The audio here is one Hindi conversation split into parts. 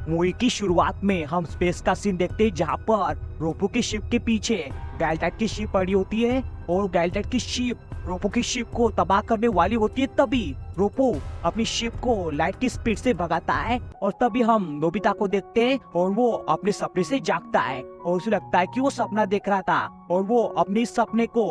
मूवी की शुरुआत में हम स्पेस का सीन देखते हैं जहाँ पर रोपो की शिप के पीछे गैल्टैट की शिप पड़ी होती है और गैल्टैट की शिप रोपो की शिप को तबाह करने वाली होती है। तभी रोपो अपनी शिप को लाइट की स्पीड से भगाता है और तभी हम नोबिता को देखते हैं और वो अपने सपने से जागता है और उसे लगता है कि वो सपना देख रहा था और वो अपने इस सपने को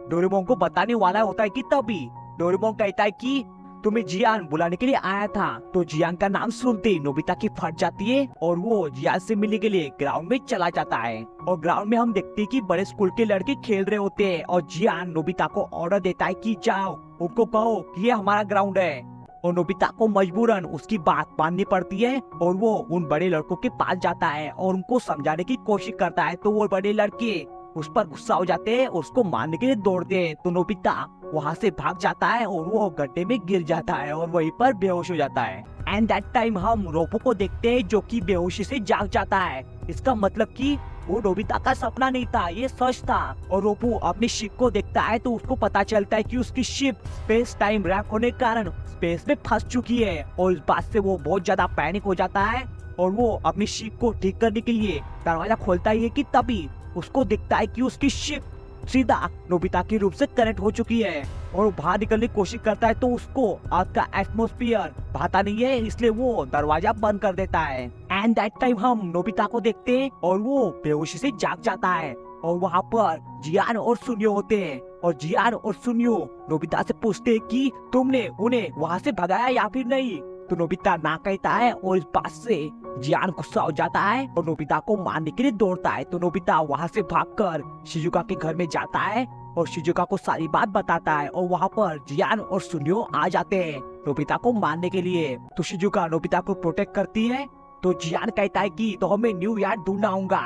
डोरेमोन को बताने वाला होता है कि तभी डोरेमोन कहता है कि तुम्हें जियान बुलाने के लिए आया था। तो जियान का नाम सुनते ही नोबिता की फट जाती है और वो जियान से मिलने के लिए ग्राउंड में चला जाता है और ग्राउंड में हम देखते हैं कि बड़े स्कूल के लड़के खेल रहे होते हैं और जियान नोबिता को ऑर्डर देता है कि जाओ उनको कहो कि ये हमारा ग्राउंड है और नोबिता को मजबूरन उसकी बात माननी पड़ती है और वो उन बड़े लड़कों के पास जाता है और उनको समझाने की कोशिश करता है। तो वो बड़े लड़के उस पर गुस्सा हो जाते हैं, उसको मारने के लिए दौड़ते हैं। तो नोबिता वहाँ से भाग जाता है और वो गड्ढे में गिर जाता है और वहीं पर बेहोश हो जाता है। एंड दैट टाइम हम रोपो को देखते हैं जो कि बेहोशी से जाग जाता है। इसका मतलब कि वो नोबिता का सपना नहीं था, ये सच था। और रोपो अपनी शिप को देखता है तो उसको पता चलता है कि उसकी शिप स्पेस टाइम रैप होने के कारण स्पेस में फंस चुकी है और इस बात से वो बहुत ज्यादा पैनिक हो जाता है और वो अपनी शिप को ठीक करने के लिए दरवाजा खोलता ही है कि तभी उसको दिखता है कि उसकी शिप सीधा नोबिता के रूप से कनेक्ट हो चुकी है और वो बाहर निकलने की कोशिश करता है तो उसको अर्थ का एटमॉस्फेयर भाता नहीं है, इसलिए वो दरवाजा बंद कर देता है। एंड दैट टाइम हम नोबिता को देखते हैं और वो बेहोशी से जाग जाता है और वहाँ पर जियान और सुनियो होते हैं और जियान और सुनियो नोबिता से पूछते हैं कि तुमने उन्हें वहाँ से भगाया या फिर नहीं। तो नोबिता ना कहता है और इस बात से जियान गुस्सा हो जाता है और नोबिता को मारने के लिए दौड़ता है। तो नोबिता वहाँ से भागकर शिजुका के घर में जाता है और शिजुका को सारी बात बताता है और वहाँ पर जियान और सुनियो आ जाते हैं नोबिता को मारने के लिए। तो शिजुका नोबिता को प्रोटेक्ट करती है। तो जियान कहता है कि तो हमें न्यू यार्ड ढूंढना होगा।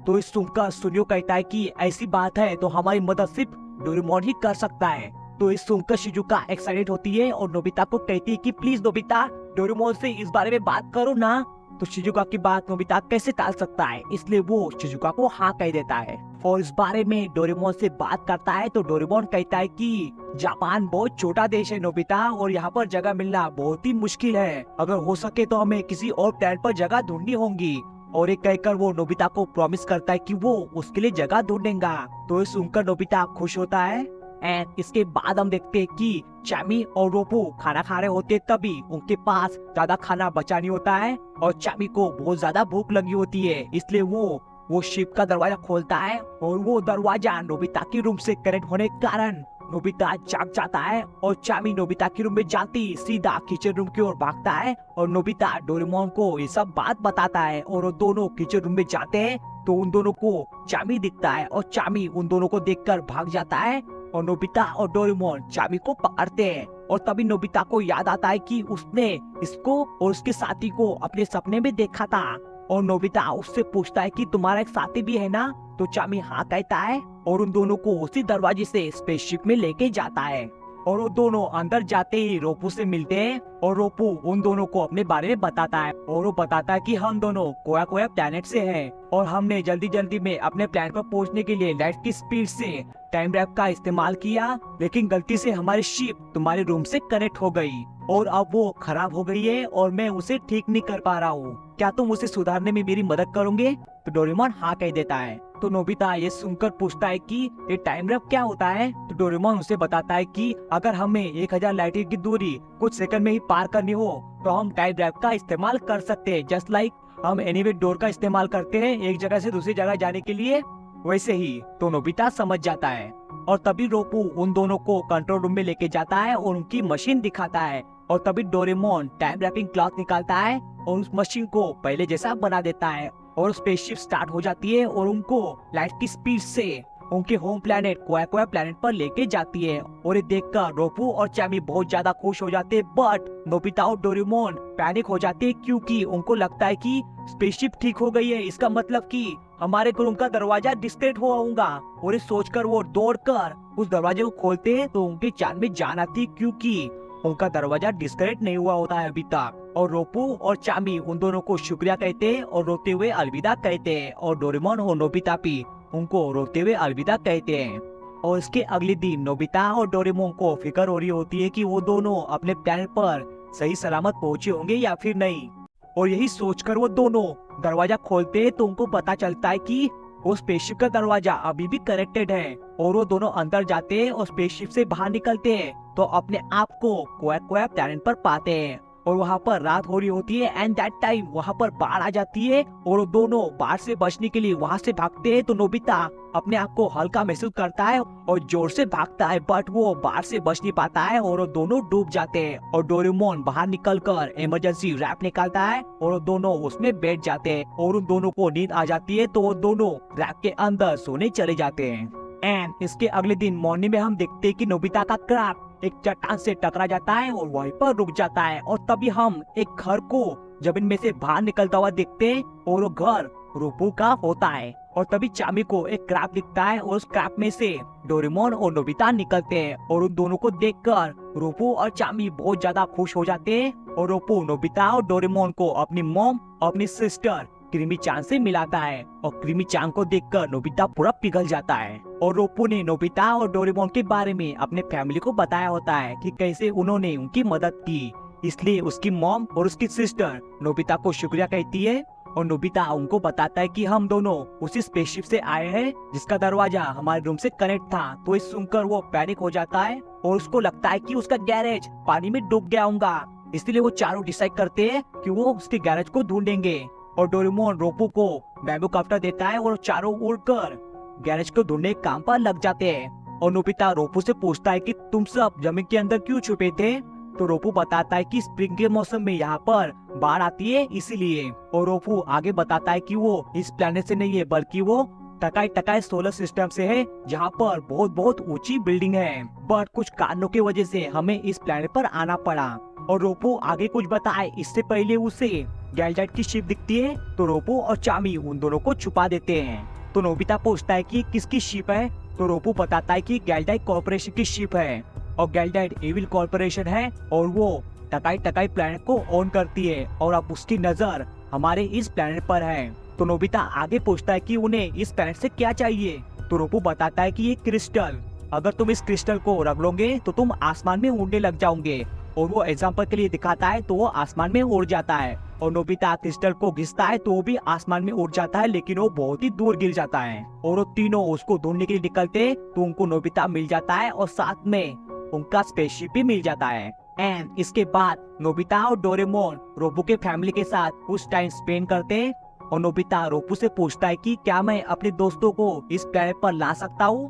तो इस सुनकर सुनियो कहता है कि ऐसी बात है तो हमारी मदद सिर्फ डोरेमोन ही कर सकता है। तो इस सुनकर शिजुका एक्साइटेड होती है और नोबिता को कहती है कि प्लीज नोबिता डोरेमोन से इस बारे में बात करो ना। तो शिजुका की बात नोबिता कैसे टाल सकता है, इसलिए वो शिजुका को हाँ कह देता है और इस बारे में डोरेमोन से बात करता है। तो डोरेमोन कहता है कि जापान बहुत छोटा देश है नोबिता और यहाँ पर जगह मिलना बहुत ही मुश्किल है, अगर हो सके तो हमें किसी और प्लेनेट पर जगह ढूंढनी होगी। और एक कहकर वो नोबिता को प्रॉमिस करता है कि वो उसके लिए जगह ढूंढेगा। तो ये सुनकर नोबिता खुश होता है। एंड इसके बाद हम देखते हैं कि चामी और रोपो खाना खा रहे होते, तभी उनके पास ज्यादा खाना बचा नहीं होता है और चामी को बहुत ज्यादा भूख लगी होती है, इसलिए वो शिप का दरवाजा खोलता है और वो दरवाजा नोबिता के रूम से कनेक्ट होने के कारण नोबिता जाग जाता है और चामी नोबिता के रूम में जाती सीधा किचन रूम की ओर भागता है और नोबिता डोरेमोन को ये सब बात बताता है और वो दोनों किचन रूम में जाते हैं। तो उन दोनों को चामी दिखता है और चामी उन दोनों को देखकर भाग जाता है और नोबिता और डोरेमोन चामी को पकड़ते हैं। और तभी नोबिता को याद आता है कि उसने इसको और उसके साथी को अपने सपने में देखा था और नोबिता उससे पूछता है कि तुम्हारा एक साथी भी है ना। तो चामी हाँ कहता है और उन दोनों को उसी दरवाजे से स्पेसशिप में लेके जाता है और वो दोनों अंदर जाते ही रोपो से मिलते हैं और रोपो उन दोनों को अपने बारे में बताता है और वो बताता है कि हम दोनों कोया कोया प्लेनेट से हैं और हमने जल्दी जल्दी में अपने प्लेनेट पर पहुंचने के लिए लाइट की स्पीड से टाइम रैप का इस्तेमाल किया, लेकिन गलती से हमारी शिप तुम्हारे रूम से कनेक्ट हो गई और अब वो खराब हो गई है और मैं उसे ठीक नहीं कर पा रहा हूँ, क्या तुम उसे सुधारने में मेरी मदद करोगे। तो डोरेमोन हाँ कह देता है। तो नोबिता ये सुनकर पूछता है कि ये टाइम रैप क्या होता है। तो डोरेमोन उसे बताता है कि अगर हमें 1000 लाइट ईयर की दूरी कुछ सेकंड में ही पार करनी हो तो हम टाइम रैप का इस्तेमाल कर सकते हैं, जस्ट लाइक हम एनीवे डोर का इस्तेमाल करते हैं एक जगह से दूसरी जगह जाने के लिए, वैसे ही। तो नोबिता समझ जाता है और तभी रोपो उन दोनों को कंट्रोल रूम में लेके जाता है और उनकी मशीन दिखाता है और तभी डोरेमोन टाइम रैपिंग क्लॉथ निकालता है और उस मशीन को पहले जैसा बना देता है और स्पेसशिप स्टार्ट हो जाती है और उनको लाइट की स्पीड से उनके होम प्लेनेट कोया कोया प्लेनेट पर लेके जाती है। और ये देखकर रोपो और चामी बहुत ज्यादा खुश हो जाते हैं, बट नोबिता और डोरेमोन पैनिक हो जाते हैं क्योंकि उनको लगता है कि स्पेसशिप ठीक हो गई है, इसका मतलब कि हमारे रूम का दरवाजा डिस्कनेक्ट हुआ होगा। और ये सोचकर वो दौड़कर उस दरवाजे को खोलते हैं तो उनकी जान में जान आती क्योंकि उनका दरवाजा डिस्कनेक्ट नहीं हुआ होता है अभी तक। और रोपो और चामी उन दोनों को शुक्रिया कहते हैं और रोते हुए अलविदा कहते हैं और डोरेमोन और नोबिता भी उनको रोते हुए अलविदा कहते हैं। और इसके अगले दिन नोबिता और डोरेमोन को फिक्र हो रही होती है कि वो दोनों अपने प्लेनेट पर सही सलामत पहुंचे होंगे या फिर नहीं। और यही सोचकर वो दोनों दरवाजा खोलते तो उनको पता चलता है कि वो स्पेसशिप का दरवाजा अभी भी कनेक्टेड है। और वो दोनों अंदर जाते हैं और स्पेसशिप से बाहर निकलते हैं तो अपने आप को कोया प्लैनेट पर पाते हैं। और वहाँ पर रात हो रही होती है एंड दैट टाइम वहाँ पर बाढ़ आ जाती है और वो दोनों बाढ़ से बचने के लिए वहाँ से भागते हैं। तो नोबिता अपने आप को हल्का महसूस करता है और जोर से भागता है, बट वो बाढ़ से बच नहीं पाता है और वो दोनों डूब जाते हैं। और डोरेमोन बाहर निकलकर इमरजेंसी रैप निकालता है और वो दोनों उसमें बैठ जाते हैं और उन दोनों को नींद आ जाती है तो वो दोनों रैप के अंदर सोने चले जाते हैं। एंड इसके अगले दिन मॉर्निंग में हम देखते हैं कि नोबिता का क्राफ्ट एक चट्टान से टकरा जाता है और वहीं पर रुक जाता है। और तभी हम एक घर को जमीन में से बाहर निकलता हुआ देखते हैं और वो घर रोपू का होता है। और तभी चामी को एक क्रैप दिखता है और उस क्रैप में से डोरेमोन और नोबिता निकलते हैं और उन दोनों को देखकर रोपू और चामी बहुत ज्यादा खुश हो जाते हैं। और रोपू नोबिता और डोरेमोन को अपनी मॉम अपनी सिस्टर क्रीमी चान से मिलाता है और क्रीमी चान को देखकर नोबिता पूरा पिघल जाता है। और रोपू ने नोबिता और डोरेमोन के बारे में अपने फैमिली को बताया होता है कि कैसे उन्होंने उनकी मदद की, इसलिए उसकी मॉम और उसकी सिस्टर नोबिता को शुक्रिया कहती है। और नोबिता उनको बताता है कि हम दोनों उसी स्पेसशिप से आए हैं जिसका दरवाजा हमारे रूम से कनेक्ट था। तो इस सुनकर वो पैनिक हो जाता है और उसको लगता है कि उसका गैरेज पानी में डूब गया होगा, इसलिए वो चारों डिसाइड करते हैं कि वो उसके गैरेज को ढूंढेंगे। और डोरेमोन रोपू को बैम्बू काफ्टर देता है और चारों उड़कर गैरेज को ढूंढने काम पर लग जाते हैं। और नोबिता रोपू से पूछता है कि तुम सब जमीन के अंदर क्यों छुपे थे। तो रोपू बताता है कि स्प्रिंग के मौसम में यहाँ पर बाढ़ आती है इसीलिए। और रोपू आगे बताता है कि वो इस प्लेनेट से नहीं है बल्कि वो टकाई टकाई सोलर सिस्टम से है जहाँ पर बहुत बहुत ऊंची बिल्डिंग है, बट कुछ कारणों की वजह से हमें इस प्लेनेट पर आना पड़ा। और रोपू आगे कुछ बताए इससे पहले उसे गैलजैट की शिप दिखती है तो रोपू और चामी उन दोनों को छुपा देते हैं। तो नोबिता पूछता है कि किसकी शिप है तो रोपू बताता है कि गैलजैट कॉर्पोरेशन की शिप है और गैलजैट एविल कॉर्पोरेशन है और वो टकाई टकाई प्लेनेट को ऑन करती है और अब उसकी नजर हमारे इस प्लेनेट पर है। तो नोबिता आगे पूछता है कि उन्हें इस प्लेनेट से क्या चाहिए। तो रोपू बताता है कि ये क्रिस्टल, अगर तुम इस क्रिस्टल को रख लोगे तो तुम आसमान में उड़ने लग जाओगे। और वो एग्जाम्पल के लिए दिखाता है तो वो आसमान में उड़ जाता है और नोबिता क्रिस्टल को घिसता है तो वो भी आसमान में उड़ जाता है, लेकिन वो बहुत ही दूर गिर जाता है। और वो तीनों उसको ढूंढने के लिए निकलते तो उनको नोबिता मिल जाता है और साथ में उनका स्पेसशिप भी मिल जाता है। एंड इसके बाद नोबिता और डोरेमोन रोपू के फैमिली के साथ कुछ टाइम स्पेंड करते हैं। और नोबिता रोपू से पूछता है कि क्या मैं अपने दोस्तों को इस प्लेनेट पर ला सकता हूँ।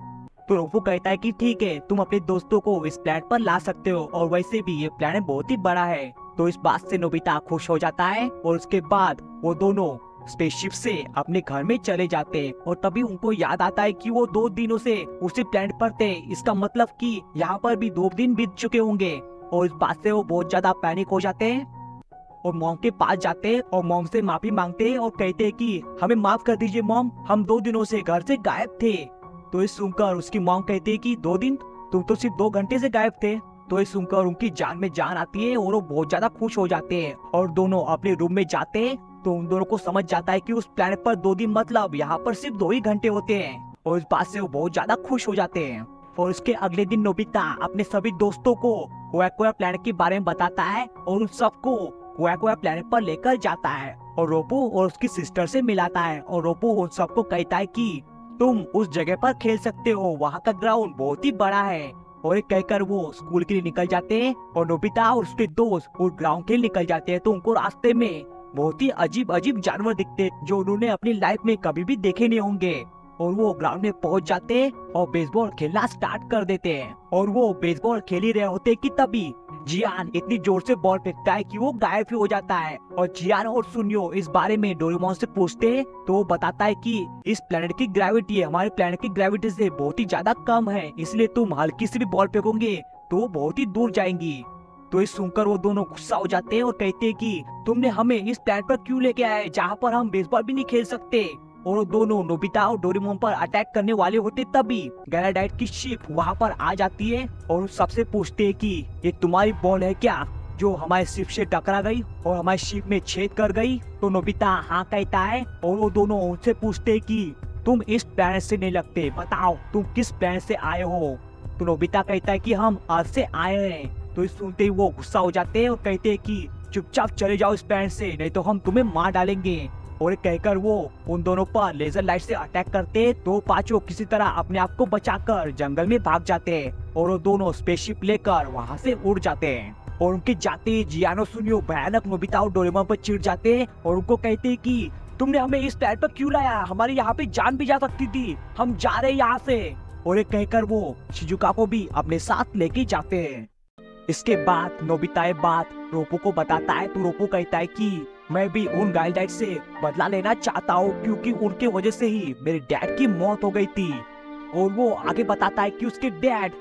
तो रोपू कहता है कि ठीक है, तुम अपने दोस्तों को इस प्लेनेट पर ला सकते हो और वैसे भी ये प्लेनेट बहुत ही बड़ा है। तो इस बात से नोबिता खुश हो जाता है और उसके बाद वो दोनों स्पेसशिप से अपने घर में चले जाते हैं। और तभी उनको याद आता है कि वो 2 दिनों से उसी प्लेनेट पर थे, इसका मतलब कि यहाँ पर भी 2 दिन बीत चुके होंगे। और इस बात से वो बहुत ज्यादा पैनिक हो जाते हैं और मॉम के पास जाते हैं और मॉम से माफी मांगते हैं और कहते हैं कि हमें माफ कर दीजिए मॉम, हम 2 दिनों से घर से गायब थे। तो इस सुनकर उसकी मॉम कहती है कि 2 दिन, तुम तो सिर्फ 2 घंटे से गायब थे। तो इस सुनकर उनकी जान में जान आती है और वो बहुत ज्यादा खुश हो जाते हैं और दोनों अपने रूम में जाते हैं। तो उन दोनों को समझ जाता है कि उस प्लेनेट पर 2 दिन मतलब यहाँ पर सिर्फ 2 ही घंटे होते हैं और इस बात से वो बहुत ज्यादा खुश हो जाते हैं। और उसके अगले दिन नोबिता अपने सभी दोस्तों को कोया प्लेनेट के बारे में बताता है और उन सबको कोया प्लेनेट पर लेकर जाता है और रोपू और उसकी सिस्टर से मिलाता है। और रोपू उन सबको कहता है कि तुम उस जगह पर खेल सकते हो, वहाँ का ग्राउंड बहुत ही बड़ा है। और ये कहकर वो स्कूल के लिए निकल जाते हैं और नोबिता और उसके दोस्त उस ग्राउंड के लिए निकल जाते हैं। तो उनको रास्ते में बहुत ही अजीब अजीब जानवर दिखते हैं जो उन्होंने अपनी लाइफ में कभी भी देखे नहीं होंगे। और वो ग्राउंड में पहुंच जाते हैं और बेसबॉल खेलना स्टार्ट कर देते हैं। और वो बेसबॉल खेल ही रहे होते कि तभी जियान इतनी जोर से बॉल फेंकता है कि वो गायब ही हो जाता है। और जियान और सुनियो इस बारे में डोरेमोन से पूछते हैं तो वो बताता है कि इस प्लेनेट की ग्रेविटी हमारे प्लेनेट की ग्रेविटी से बहुत ही ज्यादा कम है, इसलिए तुम हल्की से भी बॉल फेंकोगे तो वो बहुत ही दूर जाएंगी। तो इस सुनकर वो दोनों गुस्सा हो जाते हैं और कहते हैं कि तुमने हमें इस प्लेनेट पर क्यों लेके आए जहाँ पर हम बेसबॉल भी नहीं खेल सकते। और वो दोनों नोबिता और डोरेमोन पर अटैक करने वाले होते तभी गैलाडाइट की शिप वहाँ पर आ जाती है और सबसे पूछते हैं कि ये तुम्हारी बॉल है क्या जो हमारे शिप से टकरा गई और हमारे शिप में छेद कर गई। तो नोबिता हाँ कहता है और वो दोनों उनसे पूछते हैं कि तुम इस प्लेनेट से नहीं लगते, बताओ तुम किस प्लेनेट से आए हो। तो नोबिता कहता है कि हम अर्थ से आए हैं। तो इस सुनते ही वो गुस्सा हो जाते हैं और कहते हैं कि चुपचाप चले जाओ इस प्लेनेट से, नहीं तो हम तुम्हें मार डालेंगे। और कहकर वो उन दोनों पर लेजर लाइट से अटैक करते तो पांचों किसी तरह अपने आप को बचाकर जंगल में भाग जाते और वो दोनों स्पेसशिप लेकर वहाँ से उड़ जाते हैं। और उनके जाते ही जियानो सुनियो भयानक नोबिता और डोरेमोन पर चिढ़ जाते और उनको कहते कि तुमने हमें इस प्लेनेट पर क्यों लाया, हमारी यहाँ पे जान भी जा सकती थी, हम जा रहे यहाँ से। और ये कहकर वो शिजुका को भी अपने साथ लेके जाते हैं। इसके बाद नोबिता ये बात रोपो को बताता है तो रोपो कहता है कि मैं भी उन गाइल्डाइट से बदला लेना चाहता हूँ क्योंकि उनके वजह से ही मेरे डैड की मौत हो गई थी। और वो आगे बताता है कि उसके डैड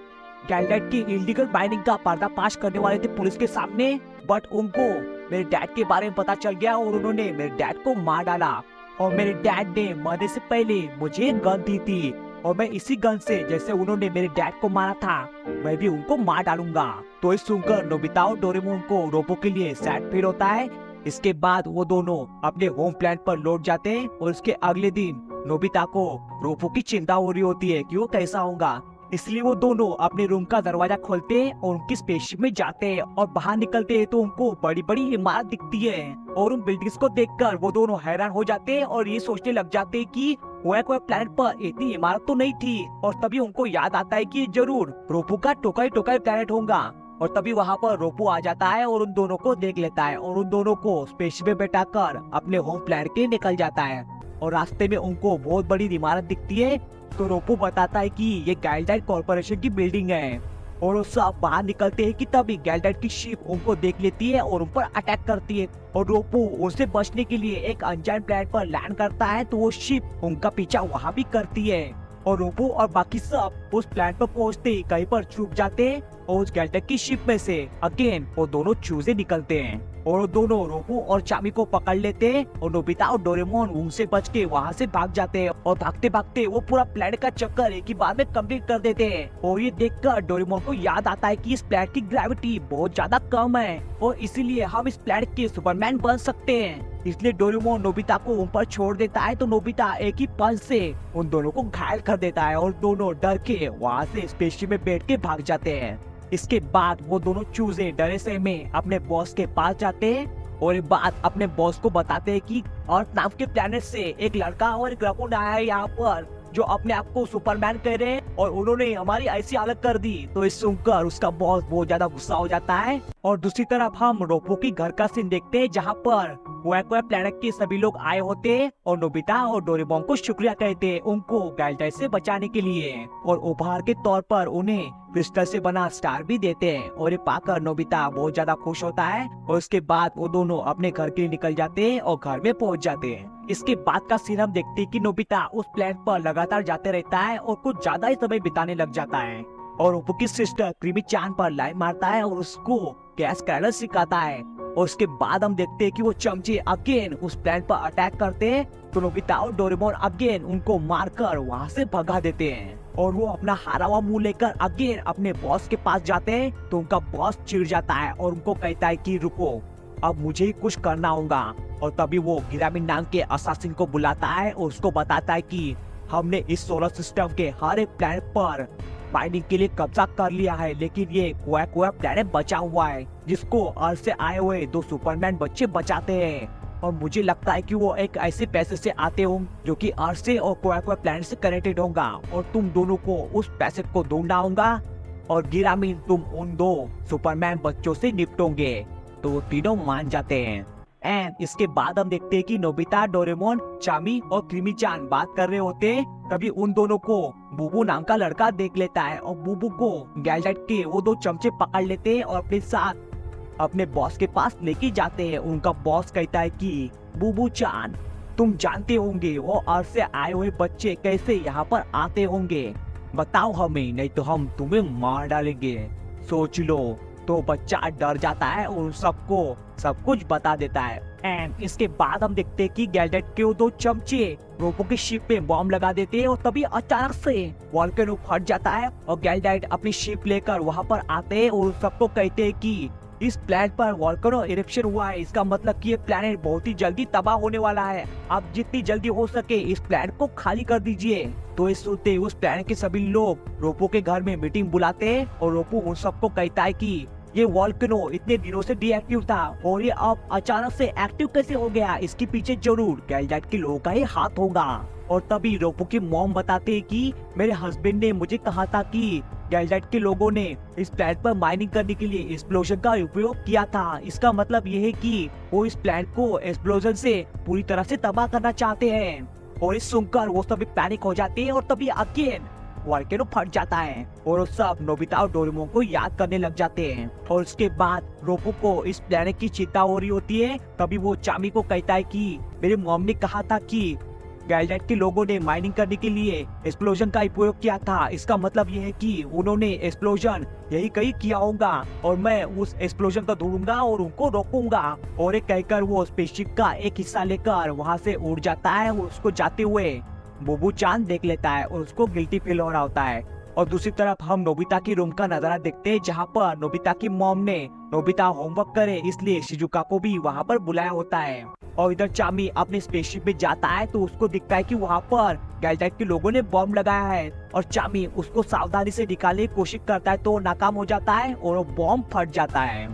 गाइल्डाइट की इलीगल माइनिंग का पर्दाफाश करने वाले थे पुलिस के सामने, बट उनको मेरे डैड के बारे में पता चल गया और उन्होंने मेरे डैड को मार डाला। और मेरे डैड ने मरने से पहले मुझे एक गन दी थी और मैं इसी गन से जैसे उन्होंने मेरे डैड को मारा था मैं भी उनको मार डालूंगा। तो इस सुनकर नोबिता और डोरेमोन को रोबो के लिए सैड फील होता है। इसके बाद वो दोनों अपने होम प्लैनेट पर लौट जाते हैं और उसके अगले दिन नोबिता को रोबो की चिंता हो रही होती है कि वो कैसा होगा, इसलिए वो दोनों अपने रूम का दरवाजा खोलते हैं और उनकी स्पेसशिप में जाते हैं और बाहर निकलते हैं तो उनको बड़ी बड़ी इमारत दिखती है और उन बिल्डिंग्स को देखकर वो दोनों हैरान हो जाते हैं और ये सोचने लग जाते हैं कि वो प्लैनेट पर इतनी इमारत तो नहीं थी। और तभी उनको याद आता है कि जरूर रोपू का टोकाई टोकाई प्लैनेट होगा। और तभी वहाँ पर रोपू आ जाता है और उन दोनों को देख लेता है और उन दोनों को स्पेसशिप में बैठाकर अपने होम प्लैनेट के निकल जाता है। और रास्ते में उनको बहुत बड़ी इमारत दिखती है तो रोपू बताता है कि ये गाइल्डाइट कॉर्पोरेशन की बिल्डिंग है। और वो सब बाहर निकलते हैं कि तभी गाइल्डाइट की शिप उनको देख लेती है और उन पर अटैक करती है। और रोपू उनसे बचने के लिए एक अनजान प्लैनेट पर लैंड करता है तो वो शिप उनका पीछा वहाँ भी करती है। और रोपू और बाकी सब उस प्लैनेट पर पहुँचते ही कहीं पर छुप जाते हैं और उस गाइल्डाइट की शिप में से अगेन वो दोनों चूजे निकलते हैं और दोनों रोपू और चामी को पकड़ लेते हैं और नोबिता और डोरेमोन उनसे बच के वहाँ से भाग जाते हैं। और भागते भागते वो पूरा प्लैनेट का चक्कर एक ही बार में कंप्लीट कर देते हैं। और ये देखकर डोरेमोन को याद आता है कि इस प्लैनेट की ग्रेविटी बहुत ज्यादा कम है और इसीलिए हम इस प्लैनेट के सुपरमैन बन सकते हैं। इसलिए डोरेमोन नोबिता को उन पर छोड़ देता है तो नोबिता एक ही पंच से उन दोनों को घायल कर देता है और दोनों डर के वहाँ से स्पेसशिप में बैठ के भाग जाते हैं। इसके बाद वो दोनों चूजे डरे से में अपने बॉस के पास जाते हैं और ये बात अपने बॉस को बताते हैं कि अर्थ नाम के प्लेनेट से एक लड़का और एक रकून आया है यहाँ पर जो अपने आप को सुपरमैन कह रहे हैं और उन्होंने हमारी ऐसी हालत कर दी। तो इस सुनकर उसका बॉस बहुत ज्यादा गुस्सा हो जाता है। और दूसरी तरफ हम रोपो की घर का सीन देखते हैं जहाँ पर वो प्लेनेट के सभी लोग आए होते हैं और नोबिता और डोरेमोन को शुक्रिया कहते हैं उनको गाइल्डाइट से बचाने के लिए और उपहार के तौर पर उन्हें क्रिस्टल से बना स्टार भी देते हैं। और ये पाकर नोबिता बहुत ज्यादा खुश होता है और उसके बाद वो दोनों अपने घर के लिए निकल जाते हैं और घर में पहुंच जाते हैं। इसके बाद का सीन हम देखते हैं कि नोबिता उस प्लेनेट पर लगातार जाते रहता है और कुछ ज्यादा ही समय बिताने लग जाता है और रोपो की सिस्टर क्रीमी चांद पर लाइन मारता है और उसको गैस क्रैडल सिखाता है। और उसके बाद हम देखते हैं कि वो चमचे अगेन उस प्लेनेट पर अटैक करते हैं तो नोबिता और डोरेमोन अगेन उनको मारकर वहाँ से भगा देते हैं। और वो अपना हारा हुआ मुंह लेकर अगेन अपने बॉस के पास जाते हैं तो उनका बॉस चिढ़ जाता है और उनको कहता है कि रुको अब मुझे ही कुछ करना होगा। और तभी वो गिरामिन नाम के असासिन को बुलाता है और उसको बताता है कि हमने इस सोलर सिस्टम के हर एक प्लेनेट पर माइनिंग के लिए कब्जा कर लिया है लेकिन ये कोया प्लेनेट बचा हुआ है जिसको अर्थ से आए हुए 2 सुपरमैन बच्चे बचाते हैं। और मुझे लगता है कि वो एक ऐसे पैसे से आते होंगे जो कि अर्थ से और कोया प्लेनेट से कनेक्टेड होगा और तुम दोनों को उस पैसे को ढूंढना होगा और गिरामिन तुम उन 2 सुपरमैन बच्चों से निपटोगे। तो वो तीनों मान जाते हैं। एंड इसके बाद हम देखते हैं कि नोबिता, डोरेमोन, चामी और क्रीमी चान बात कर रहे होते हैं। तभी उन दोनों को बूबू नाम का लड़का देख लेता है और बूबू को गाइल्डाइट के वो 2 चमचे पकड़ लेते हैं और अपने साथ अपने बॉस के पास लेके जाते हैं। उनका बॉस कहता है कि बूबू चान तुम जानते होंगे वो अर्थ से आए हुए बच्चे कैसे यहाँ पर आते होंगे, बताओ हमें नहीं तो हम तुम्हें मार डालेंगे, सोच लो। तो बच्चा डर जाता है और सबको सब कुछ बता देता है। एंड इसके बाद हम देखते हैं कि गाइल्डाइट के वो 2 चमचे रोपो की शिप पे बॉम्ब लगा देते हैं और तभी अचानक से वॉल्केनो फट जाता है और गाइल्डाइट अपनी शिप लेकर वहाँ पर आते हैं और सबको कहते हैं कि इस प्लैनेट पर वॉल्केनो इरप्शन हुआ है, इसका मतलब कि ये प्लैनेट बहुत ही जल्दी तबाह होने वाला है, आप जितनी जल्दी हो सके इस प्लैनेट को खाली कर दीजिए। तो इस सुनते उस प्लैनेट के सभी लोग रोपो के घर में मीटिंग बुलाते हैं और रोपो उन सबको कहता है कि ये वॉल्केनो इतने दिनों से डीएक्टिव था और ये अब अचानक से एक्टिव कैसे हो गया, इसके पीछे जरूर गैलडैट के लोगों का ही हाथ होगा। और तभी रोपो की मॉम बताते हैं कि मेरे हस्बैंड ने मुझे कहा था कि गैलडैट के लोगों ने इस प्लैनेट पर माइनिंग करने के लिए एक्सप्लोजन का उपयोग किया था। इसका मतलब ये है कि वो इस प्लैनेट को एक्सप्लोजन से पूरी तरह से तबाह करना चाहते हैं। और इस सुनकर वो सभी पैनिक हो जाते हैं और तभी अगेन वॉल्केनो फट जाता है और सब नोबिता और डोरेमोन को याद करने लग जाते हैं। और उसके बाद रोपो को इस प्लैनेट की चिंता हो रही होती है। तभी वो चामी को कहता है कि मेरे मॉम ने कहा था कि गैलडैट के लोगों ने माइनिंग करने के लिए एक्सप्लोजन का उपयोग किया था। इसका मतलब ये है कि उन्होंने एक्सप्लोजन यही कहीं किया होगा और मैं उस एक्सप्लोजन को ढूंढूंगा और उनको रोकूंगा। और एक कहकर वो स्पेसशिप का एक हिस्सा लेकर वहाँ से उड़ जाता है और उसको जाते हुए बुबू चांद देख लेता है और उसको गिल्टी फील हो रहा होता है। और दूसरी तरफ हम नोबिता की रूम का नजारा देखते हैं जहाँ पर नोबिता की मॉम ने नोबिता होमवर्क करे इसलिए शिजुका को भी वहाँ पर बुलाया होता है। और इधर चामी अपने स्पेसशिप में जाता है तो उसको दिखता है कि वहाँ पर गैलडैट के लोगों ने बॉम्ब लगाया है और चामी उसको सावधानी से निकालने की कोशिश करता है तो नाकाम हो जाता है और वो बॉम्ब फट जाता है।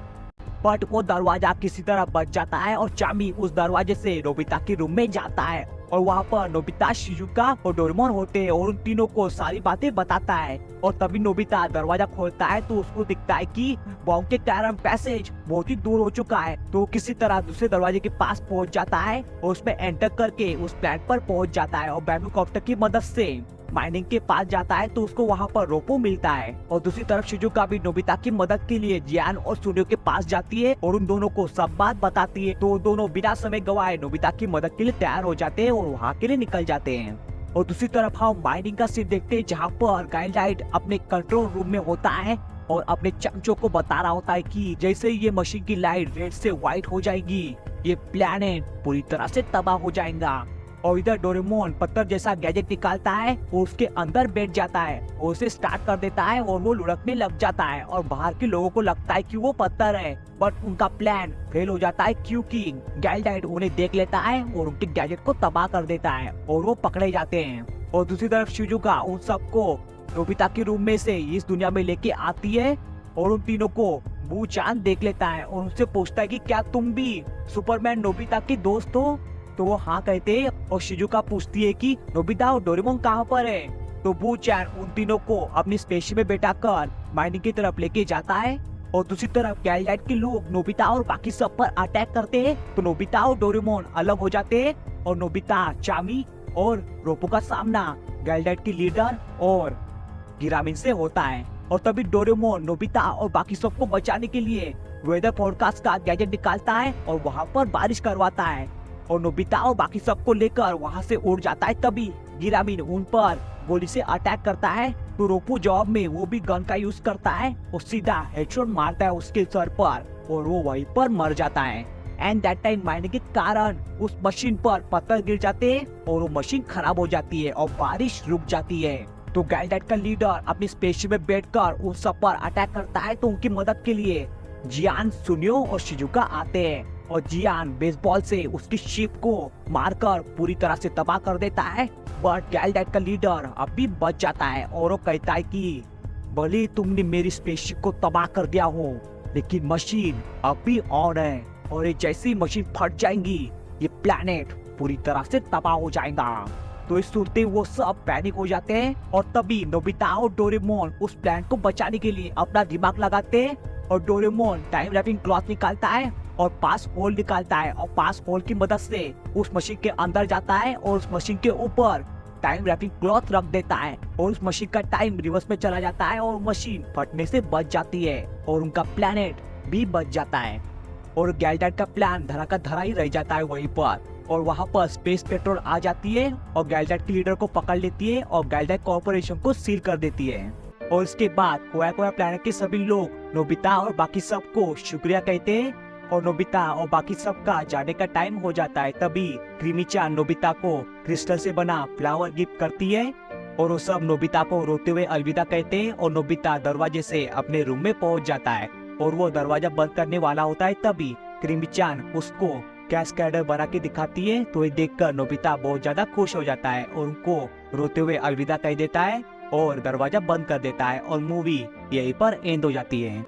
बट वो दरवाजा किसी तरह बच जाता है और चामी उस दरवाजे से नोबिता के रूम में जाता है और वहाँ पर नोबिता, शिजुका और डोरेमोन होते हैं और उन तीनों को सारी बातें बताता है। और तभी नोबिता दरवाजा खोलता है तो उसको दिखता है कि बॉम्ब के कारण पैसेज बहुत ही दूर हो चुका है। तो किसी तरह दूसरे दरवाजे के पास पहुँच जाता है और उसमें एंटर करके उस प्लैनेट पर पहुँच जाता है और बैम्बू कॉप्टर की मदद से माइनिंग के पास जाता है तो उसको वहाँ पर रोपो मिलता है। और दूसरी तरफ शिजुका भी नोबिता की मदद के लिए जियान और सूर्यो के पास जाती है और उन दोनों को सब बात बताती है। तो दोनों बिना समय गवाए नोबिता की मदद के लिए तैयार हो जाते हैं और वहाँ के लिए निकल जाते हैं। और दूसरी तरफ हम माइनिंग का सीन देखते हैं जहाँ पर गैलडैट अपने कंट्रोल रूम में होता है और अपने चमचों को बता रहा होता है कि जैसे ये मशीन की लाइट रेड से व्हाइट हो जाएगी ये प्लैनेट पूरी तरह से तबाह हो जाएगा। और इधर डोरेमोन पत्थर जैसा गैजेट निकालता है और उसके अंदर बैठ जाता है और उसे स्टार्ट कर देता है और वो लुढ़कने लग जाता है और बाहर के लोगों को लगता है कि वो पत्थर है। बट उनका प्लान फेल हो जाता है क्योंकि गैलडैट उन्हें देख लेता है और उनके गैजेट को तबाह कर देता है और वो पकड़े जाते हैं। और दूसरी तरफ शिजुका उन सबको नोबिता के रूम में से इस दुनिया में लेके आती है और उन तीनों को बू चांद देख लेता है और उनसे पूछता है कि क्या तुम भी सुपरमैन नोबिता के दोस्त हो। तो वो हाँ कहते हैं और शिजुका पूछती है कि नोबिता और डोरेमोन कहाँ पर है। तो बू चान उन तीनों को अपनी स्पेसशिप में बैठाकर माइनिंग की तरफ लेके जाता है। और दूसरी तरफ गैलडैट के लोग नोबिता और बाकी सब पर अटैक करते हैं तो नोबिता और डोरेमोन अलग हो जाते हैं और नोबिता, चामी और रोपो का सामना गैलडैट की लीडर और गिरामिन से होता है। और तभी डोरेमोन नोबिता और बाकी सबको बचाने के लिए वेदर फोरकास्ट का गैजेट निकालता है और वहाँ पर बारिश करवाता है और नोबिता और बाकी सबको लेकर वहाँ से उड़ जाता है। तभी गिरामिन उन पर गोली से अटैक करता है तो रोपो जवाब में वो भी गन का यूज करता है और सीधा हेडशॉट मारता है उसके सर पर और वो वहीं पर मर जाता है। एंड दैट टाइम मारने के कारण उस मशीन पर पत्थर गिर जाते हैं और वो मशीन खराब हो जाती है और बारिश रुक जाती है। तो गैलडैट का लीडर अपनी स्पेसशिप में बैठकर उन सब पर अटैक करता है तो उनकी मदद के लिए जियान, सुनियो और शिजुका आते हैं और जियान बेसबॉल से उसकी शिप को मारकर पूरी तरह से तबाह कर देता है। बट गैलडैट का लीडर अब भी बच जाता है और वो कहता है कि भले तुमने मेरी स्पेसशिप को तबाह कर दिया हो लेकिन मशीन अब भी ऑन है और ये जैसे ही मशीन फट जाएंगी ये प्लैनेट पूरी तरह से तबाह हो जाएगा। तो इस सुनते वो सब पैनिक हो जाते हैं और तभी नोबिता और डोरेमोन उस प्लैनेट को बचाने के लिए अपना दिमाग लगाते हैं और डोरेमोन टाइम रैपिंग क्लॉथ निकालता है और पास होल निकालता है और पास होल की मदद से उस मशीन के अंदर जाता है और उस मशीन के ऊपर टाइम रैपिंग क्लॉथ रख देता है और उस मशीन का टाइम रिवर्स में चला जाता है और मशीन फटने से बच जाती है और उनका प्लैनेट भी बच जाता है और गैलडैट का प्लान धरा का धरा ही रह जाता है वहीं पर। और वहाँ पर स्पेस पेट्रोल आ जाती है और गैलडैट के लीडर को पकड़ लेती है और गैलडैट कॉर्पोरेशन को सील कर देती है। और इसके बाद कोया प्लैनेट के सभी लोग नोबिता और बाकी सबको शुक्रिया कहते हैं और नोबिता और बाकी सबका जाने का टाइम हो जाता है। तभी क्रीमी-चान नोबिता को क्रिस्टल से बना फ्लावर गिफ्ट करती है और वो सब नोबिता को रोते हुए अलविदा कहते हैं और नोबिता दरवाजे से अपने रूम में पहुंच जाता है और वो दरवाजा बंद करने वाला होता है। तभी क्रीमी-चान उसको कैस्केडर बना के दिखाती है तो ये देखकर नोबिता बहुत ज्यादा खुश हो जाता है और उनको रोते हुए अलविदा कह देता है और दरवाजा बंद कर देता है और मूवी यहीं पर एंड हो जाती है।